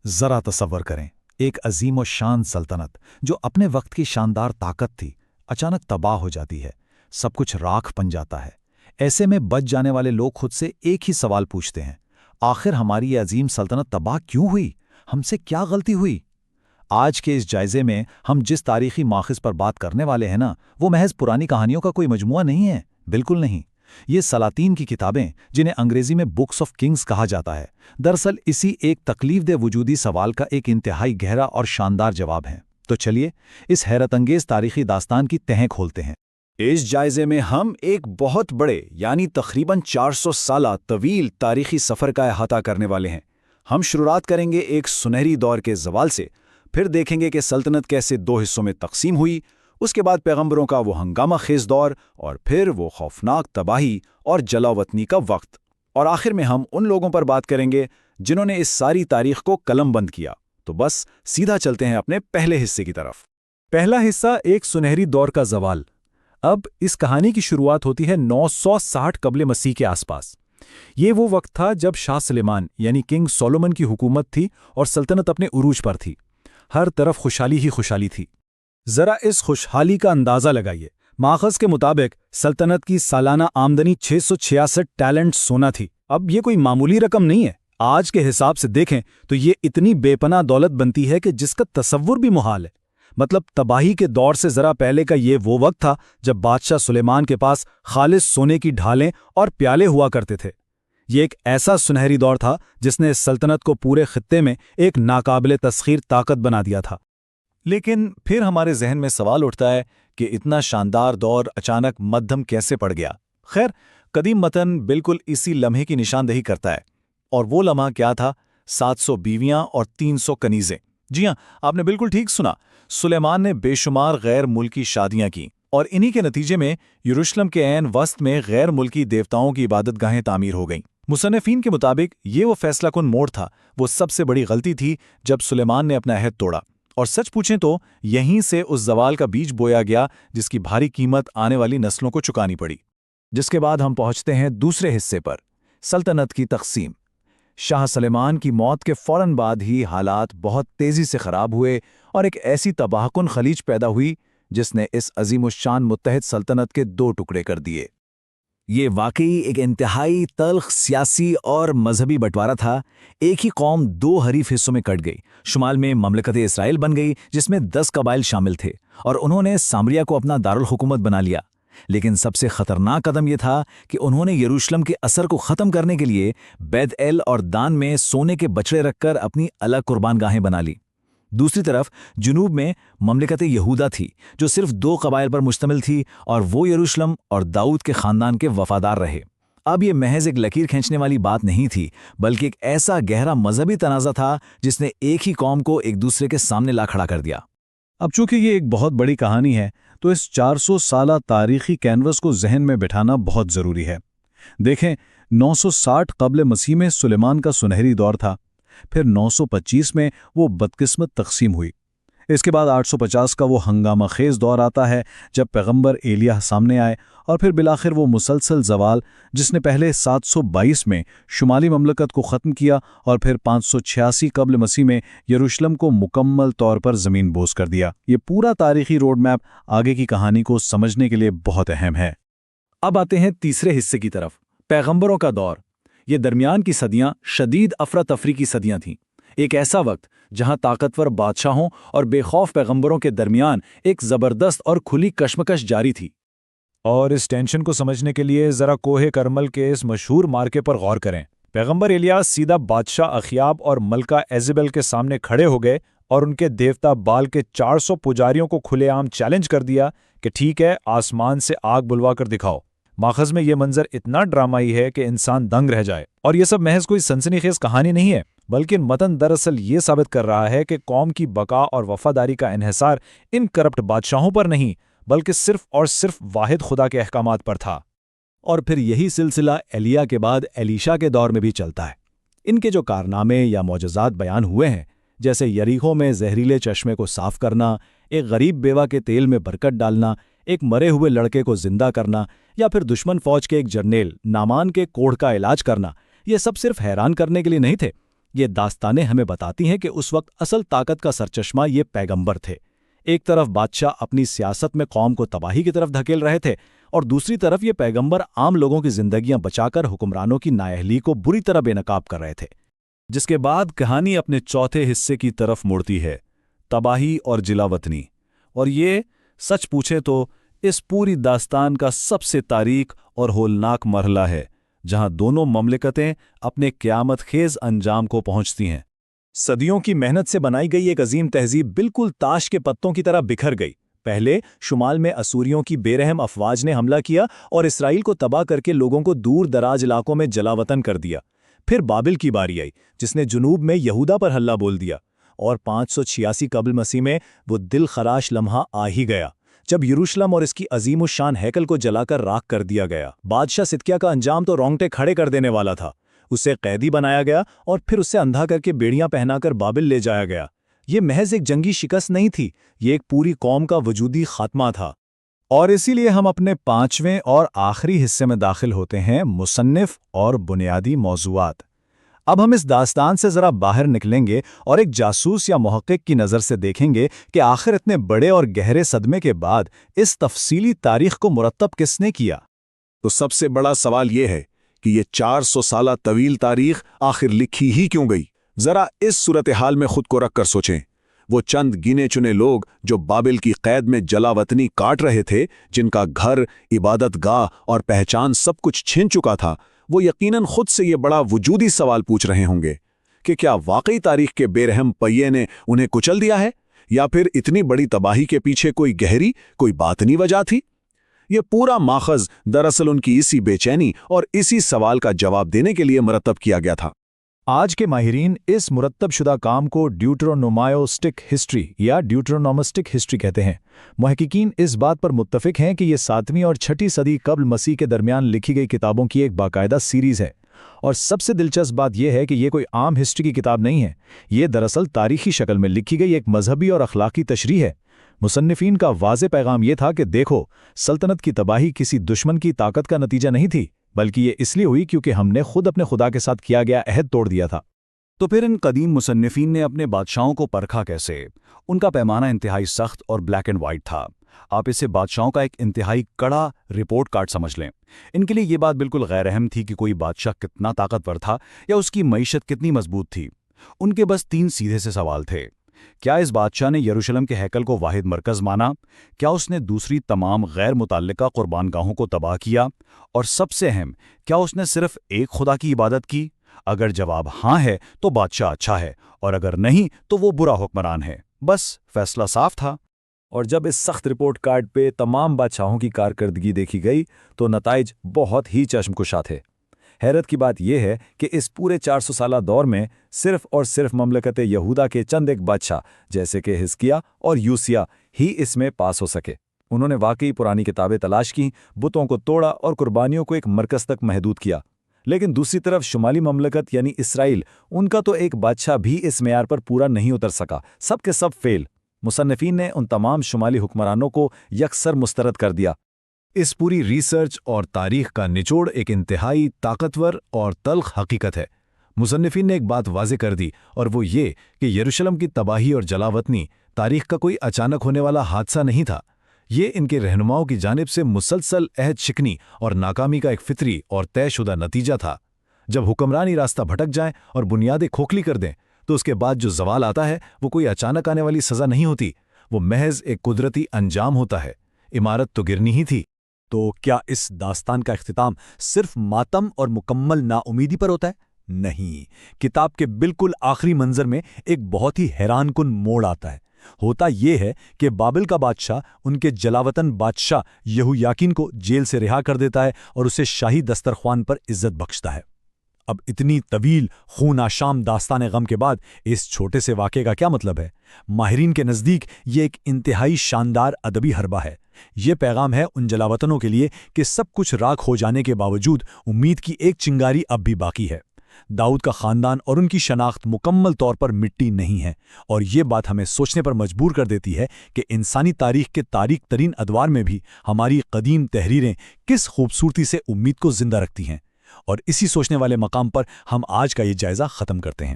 ذرا تصور کریں، ایک عظیم و شان سلطنت جو اپنے وقت کی شاندار طاقت تھی اچانک تباہ ہو جاتی ہے، سب کچھ راکھ بن جاتا ہے۔ ایسے میں بچ جانے والے لوگ خود سے ایک ہی سوال پوچھتے ہیں، آخر ہماری یہ عظیم سلطنت تباہ کیوں ہوئی؟ ہم سے کیا غلطی ہوئی؟ آج کے اس جائزے میں ہم جس تاریخی ماخذ پر بات کرنے والے ہیں وہ محض پرانی کہانیوں کا کوئی مجموعہ نہیں ہے، بالکل نہیں۔ یہ سلاطین کی کتابیں، جنہیں انگریزی میں بکس آف کنگز کہا جاتا ہے، دراصل اسی ایک تکلیف دہ وجودی سوال کا ایک انتہائی گہرا اور شاندار جواب ہے۔ تو چلیے اس حیرت انگیز تاریخی داستان کی تہیں کھولتے ہیں۔ اس جائزے میں ہم ایک بہت بڑے یعنی تقریباً 400 سالہ طویل تاریخی سفر کا احاطہ کرنے والے ہیں۔ ہم شروعات کریں گے ایک سنہری دور کے زوال سے، پھر دیکھیں گے کہ سلطنت کیسے دو حصوں میں تقسیم ہوئی، اس کے بعد پیغمبروں کا وہ ہنگامہ خیز دور، اور پھر وہ خوفناک تباہی اور جلاوطنی کا وقت، اور آخر میں ہم ان لوگوں پر بات کریں گے جنہوں نے اس ساری تاریخ کو قلم بند کیا۔ تو بس سیدھا چلتے ہیں اپنے پہلے حصے کی طرف۔ پہلا حصہ ایک سنہری دور کا زوال۔ اب اس کہانی کی شروعات ہوتی ہے 960 قبل مسیح کے آس پاس۔ یہ وہ وقت تھا جب شاہ سلیمان یعنی کنگ سولومن کی حکومت تھی اور سلطنت اپنے عروج پر تھی۔ ہر طرف خوشحالی ہی خوشحالی تھی۔ ذرا اس خوشحالی کا اندازہ لگائیے۔ ماخذ کے مطابق سلطنت کی سالانہ آمدنی 666 ٹیلنٹ سونا تھی۔ اب یہ کوئی معمولی رقم نہیں ہے۔ آج کے حساب سے دیکھیں تو یہ اتنی بے پناہ دولت بنتی ہے کہ جس کا تصور بھی محال ہے۔ مطلب تباہی کے دور سے ذرا پہلے کا یہ وہ وقت تھا جب بادشاہ سلیمان کے پاس خالص سونے کی ڈھالیں اور پیالے ہوا کرتے تھے۔ یہ ایک ایسا سنہری دور تھا جس نے اس سلطنت کو پورے خطے میں ایک ناقابل تسخیر طاقت بنا دیا تھا۔ لیکن پھر ہمارے ذہن میں سوال اٹھتا ہے کہ اتنا شاندار دور اچانک مدھم کیسے پڑ گیا؟ خیر، قدیم متن بالکل اسی لمحے کی نشاندہی کرتا ہے، اور وہ لمحہ کیا تھا؟ 700 بیویاں اور 300 کنیزیں۔ جی ہاں، آپ نے بالکل ٹھیک سنا۔ سلیمان نے بے شمار غیر ملکی شادیاں کیں، اور انہی کے نتیجے میں یروشلم کے عین وسط میں غیر ملکی دیوتاؤں کی عبادت گاہیں تعمیر ہو گئیں۔ مصنفین کے مطابق یہ وہ فیصلہ کن موڑ تھا، وہ سب سے بڑی غلطی تھی جب سلیمان نے اپنا عہد توڑا، اور سچ پوچھیں تو یہیں سے اس زوال کا بیج بویا گیا جس کی بھاری قیمت آنے والی نسلوں کو چکانی پڑی۔ جس کے بعد ہم پہنچتے ہیں دوسرے حصے پر، سلطنت کی تقسیم۔ شاہ سلیمان کی موت کے فوراً بعد ہی حالات بہت تیزی سے خراب ہوئے اور ایک ایسی تباہ کن خلیج پیدا ہوئی جس نے اس عظیم الشان متحد سلطنت کے دو ٹکڑے کر دیے۔ یہ واقعی ایک انتہائی تلخ سیاسی اور مذہبی بٹوارا تھا۔ ایک ہی قوم دو حریف حصوں میں کٹ گئی۔ شمال میں مملکت اسرائیل بن گئی جس میں 10 قبائل شامل تھے، اور انہوں نے سامریا کو اپنا دارالحکومت بنا لیا۔ لیکن سب سے خطرناک قدم یہ تھا کہ انہوں نے یروشلم کے اثر کو ختم کرنے کے لیے بیت ایل اور دان میں سونے کے بچڑے رکھ کر اپنی الگ قربان گاہیں بنا لی۔ دوسری طرف جنوب میں مملکت یہودا تھی جو صرف 2 قبائل پر مشتمل تھی، اور وہ یروشلم اور داؤد کے خاندان کے وفادار رہے۔ اب یہ محض ایک لکیر کھینچنے والی بات نہیں تھی، بلکہ ایک ایسا گہرا مذہبی تنازع تھا جس نے ایک ہی قوم کو ایک دوسرے کے سامنے لا کھڑا کر دیا۔ اب چونکہ یہ ایک بہت بڑی کہانی ہے تو اس 400 سالہ تاریخی کینوس کو ذہن میں بٹھانا بہت ضروری ہے۔ دیکھیں، 960 قبل مسیح میں سلیمان کا سنہری دور تھا، پھر 925 میں وہ بدقسمت تقسیم ہوئی۔ اس کے بعد 850 کا وہ ہنگامہ خیز دور آتا ہے جب پیغمبر ایلیاہ سامنے آئے، اور پھر بالآخر وہ مسلسل زوال جس نے پہلے 722 میں شمالی مملکت کو ختم کیا اور پھر 586 قبل مسیح میں یروشلم کو مکمل طور پر زمین بوس کر دیا۔ یہ پورا تاریخی روڈ میپ آگے کی کہانی کو سمجھنے کے لیے بہت اہم ہے۔ اب آتے ہیں تیسرے حصے کی طرف، پیغمبروں کا دور۔ یہ درمیان کی صدیاں شدید افراتفری کی صدیاں تھیں، ایک ایسا وقت جہاں طاقتور بادشاہوں اور بے خوف پیغمبروں کے درمیان ایک زبردست اور کھلی کشمکش جاری تھی۔ اور اس ٹینشن کو سمجھنے کے لیے ذرا کوہ کرمل کے اس مشہور مارکے پر غور کریں۔ پیغمبر ایلیاس سیدھا بادشاہ اخیاب اور ملکہ ایزبل کے سامنے کھڑے ہو گئے اور ان کے دیوتا بال کے 400 پجاریوں کو کھلے عام چیلنج کر دیا کہ ٹھیک ہے، آسمان سے آگ بلوا کر دکھاؤ۔ ماخذ میں یہ منظر اتنا ڈرامائی ہے کہ انسان دنگ رہ جائے، اور یہ سب محض کوئی سنسنی خیز کہانی نہیں ہے، بلکہ متن دراصل یہ ثابت کر رہا ہے کہ قوم کی بقا اور وفاداری کا انحصار ان کرپٹ بادشاہوں پر نہیں بلکہ صرف اور صرف واحد خدا کے احکامات پر تھا۔ اور پھر یہی سلسلہ ایلیا کے بعد ایلیشا کے دور میں بھی چلتا ہے۔ ان کے جو کارنامے یا معجزات بیان ہوئے ہیں، جیسے یریخو میں زہریلے چشمے کو صاف کرنا، ایک غریب بیوہ کے تیل میں برکت ڈالنا، ایک مرے ہوئے لڑکے کو زندہ کرنا، یا پھر دشمن فوج کے ایک جرنیل نامان کے کوڑھ کا علاج کرنا، یہ سب صرف حیران کرنے کے لیے نہیں تھے، یہ داستانیں ہمیں بتاتی ہیں کہ اس وقت اصل طاقت کا سرچشمہ یہ پیغمبر تھے۔ ایک طرف بادشاہ اپنی سیاست میں قوم کو تباہی کی طرف دھکیل رہے تھے، اور دوسری طرف یہ پیغمبر عام لوگوں کی زندگیاں بچا کر حکمرانوں کی نااہلی کو بری طرح بے نقاب کر رہے تھے۔ جس کے بعد کہانی اپنے چوتھے حصے کی طرف مڑتی ہے، تباہی اور جلاوطنی، اور یہ سچ پوچھیں تو اس پوری داستان کا سب سے تاریک اور ہولناک مرحلہ ہے، جہاں دونوں مملکتیں اپنے قیامت خیز انجام کو پہنچتی ہیں۔ صدیوں کی محنت سے بنائی گئی ایک عظیم تہذیب بالکل تاش کے پتوں کی طرح بکھر گئی۔ پہلے شمال میں اسوریوں کی بے رحم افواج نے حملہ کیا اور اسرائیل کو تباہ کر کے لوگوں کو دور دراز علاقوں میں جلاوطن کر دیا۔ پھر بابل کی باری آئی، جس نے جنوب میں یہودا پر حملہ بول دیا، اور 586 قبل مسیح میں وہ دل خراش لمحہ آ ہی گیا، جب یروشلم اور اس کی عظیم الشان ہیکل کو جلا کر راکھ کر دیا گیا۔ بادشاہ صدقیہ کا انجام تو رونگٹے کھڑے کر دینے والا تھا۔ اسے قیدی بنایا گیا اور پھر اسے اندھا کر کے بیڑیاں پہنا کر بابل لے جایا گیا۔ یہ محض ایک جنگی شکست نہیں تھی، یہ ایک پوری قوم کا وجودی خاتمہ تھا۔ اور اسی لیے ہم اپنے 5ویں اور آخری حصے میں داخل ہوتے ہیں، مصنف اور بنیادی موضوعات۔ اب ہم اس داستان سے ذرا باہر نکلیں گے اور ایک جاسوس یا محقق کی نظر سے دیکھیں گے کہ آخر اتنے بڑے اور گہرے صدمے کے بعد اس تفصیلی تاریخ کو مرتب کس نے کیا۔ تو سب سے بڑا سوال یہ ہے کہ یہ 400 سالہ طویل تاریخ آخر لکھی ہی کیوں گئی؟ ذرا اس صورتحال میں خود کو رکھ کر سوچیں۔ وہ چند گنے چنے لوگ جو بابل کی قید میں جلاوطنی کاٹ رہے تھے، جن کا گھر، عبادت گاہ اور پہچان سب کچھ چھین چکا تھا، وہ یقیناً خود سے یہ بڑا وجودی سوال پوچھ رہے ہوں گے کہ کیا واقعی تاریخ کے بے رحم پہیے نے انہیں کچل دیا ہے، یا پھر اتنی بڑی تباہی کے پیچھے کوئی گہری، کوئی باطنی وجہ تھی؟ یہ پورا ماخذ دراصل ان کی اسی بے چینی اور اسی سوال کا جواب دینے کے لیے مرتب کیا گیا تھا۔ آج کے ماہرین اس مرتب شدہ کام کو ڈیوٹرونومائسٹک ہسٹری یا ڈیوٹرونومسٹک ہسٹری کہتے ہیں۔ محققین اس بات پر متفق ہیں کہ یہ 7ویں اور 6 صدی قبل مسیح کے درمیان لکھی گئی کتابوں کی ایک باقاعدہ سیریز ہے، اور سب سے دلچسپ بات یہ ہے کہ یہ کوئی عام ہسٹری کی کتاب نہیں ہے، یہ دراصل تاریخی شکل میں لکھی گئی ایک مذہبی اور اخلاقی تشریح ہے۔ مصنفین کا واضح پیغام یہ تھا کہ دیکھو، سلطنت کی تباہی کسی دشمن کی طاقت کا نتیجہ نہیں تھی، بلکہ یہ اس لیے ہوئی کیونکہ ہم نے خود اپنے خدا کے ساتھ کیا گیا عہد توڑ دیا تھا۔ تو پھر ان قدیم مصنفین نے اپنے بادشاہوں کو پرکھا کیسے؟ ان کا پیمانہ انتہائی سخت اور بلیک اینڈ وائٹ تھا۔ آپ اسے بادشاہوں کا ایک انتہائی کڑا رپورٹ کارڈ سمجھ لیں۔ ان کے لیے یہ بات بالکل غیر اہم تھی کہ کوئی بادشاہ کتنا طاقتور تھا یا اس کی معیشت کتنی مضبوط تھی۔ ان کے بس 3 سیدھے سے سوال تھے۔ کیا اس بادشاہ نے یروشلم کے ہیکل کو واحد مرکز مانا؟ کیا اس نے دوسری تمام غیر متعلقہ قربان گاہوں کو تباہ کیا؟ اور سب سے اہم، کیا اس نے صرف ایک خدا کی عبادت کی؟ اگر جواب ہاں ہے تو بادشاہ اچھا ہے، اور اگر نہیں تو وہ برا حکمران ہے۔ بس فیصلہ صاف تھا۔ اور جب اس سخت رپورٹ کارڈ پہ تمام بادشاہوں کی کارکردگی دیکھی گئی تو نتائج بہت ہی چشم کشا تھے۔ حیرت کی بات یہ ہے کہ اس پورے 400 سالہ دور میں صرف اور صرف مملکت یہودا کے چند ایک بادشاہ جیسے کہ حزقیہ اور یوسیہ ہی اس میں پاس ہو سکے۔ انہوں نے واقعی پرانی کتابیں تلاش کی، بتوں کو توڑا اور قربانیوں کو ایک مرکز تک محدود کیا، لیکن دوسری طرف شمالی مملکت یعنی اسرائیل، ان کا تو ایک بادشاہ بھی اس معیار پر پورا نہیں اتر سکا، سب کے سب فیل۔ مصنفین نے ان تمام شمالی حکمرانوں کو یکسر مسترد کر دیا۔ اس پوری ریسرچ اور تاریخ کا نچوڑ ایک انتہائی طاقتور اور تلخ حقیقت ہے۔ مصنفین نے ایک بات واضح کر دی، اور وہ یہ کہ یروشلم کی تباہی اور جلاوطنی تاریخ کا کوئی اچانک ہونے والا حادثہ نہیں تھا، یہ ان کے رہنماؤں کی جانب سے مسلسل عہد شکنی اور ناکامی کا ایک فطری اور طے شدہ نتیجہ تھا۔ جب حکمرانی راستہ بھٹک جائیں اور بنیادیں کھوکھلی کر دیں تو اس کے بعد جو زوال آتا ہے وہ کوئی اچانک آنے والی سزا نہیں ہوتی، وہ محض ایک قدرتی انجام ہوتا ہے۔ عمارت تو گرنی ہی تھی۔ تو کیا اس داستان کا اختتام صرف ماتم اور مکمل نا امیدی پر ہوتا ہے؟ نہیں، کتاب کے بالکل آخری منظر میں ایک بہت ہی حیران کن موڑ آتا ہے۔ ہوتا یہ ہے کہ بابل کا بادشاہ ان کے جلاوطن بادشاہ یہویاکین کو جیل سے رہا کر دیتا ہے اور اسے شاہی دسترخوان پر عزت بخشتا ہے۔ اب اتنی طویل خون آشام داستان غم کے بعد اس چھوٹے سے واقعے کا کیا مطلب ہے؟ ماہرین کے نزدیک یہ ایک انتہائی شاندار ادبی حربہ ہے۔ یہ پیغام ہے ان جلاوطنوں کے لیے کہ سب کچھ راکھ ہو جانے کے باوجود امید کی ایک چنگاری اب بھی باقی ہے۔ داؤد کا خاندان اور ان کی شناخت مکمل طور پر مٹی نہیں ہے، اور یہ بات ہمیں سوچنے پر مجبور کر دیتی ہے کہ انسانی تاریخ کے تاریک ترین ادوار میں بھی ہماری قدیم تحریریں کس خوبصورتی سے امید کو زندہ رکھتی ہیں۔ اور اسی سوچنے والے مقام پر ہم آج کا یہ جائزہ ختم کرتے ہیں۔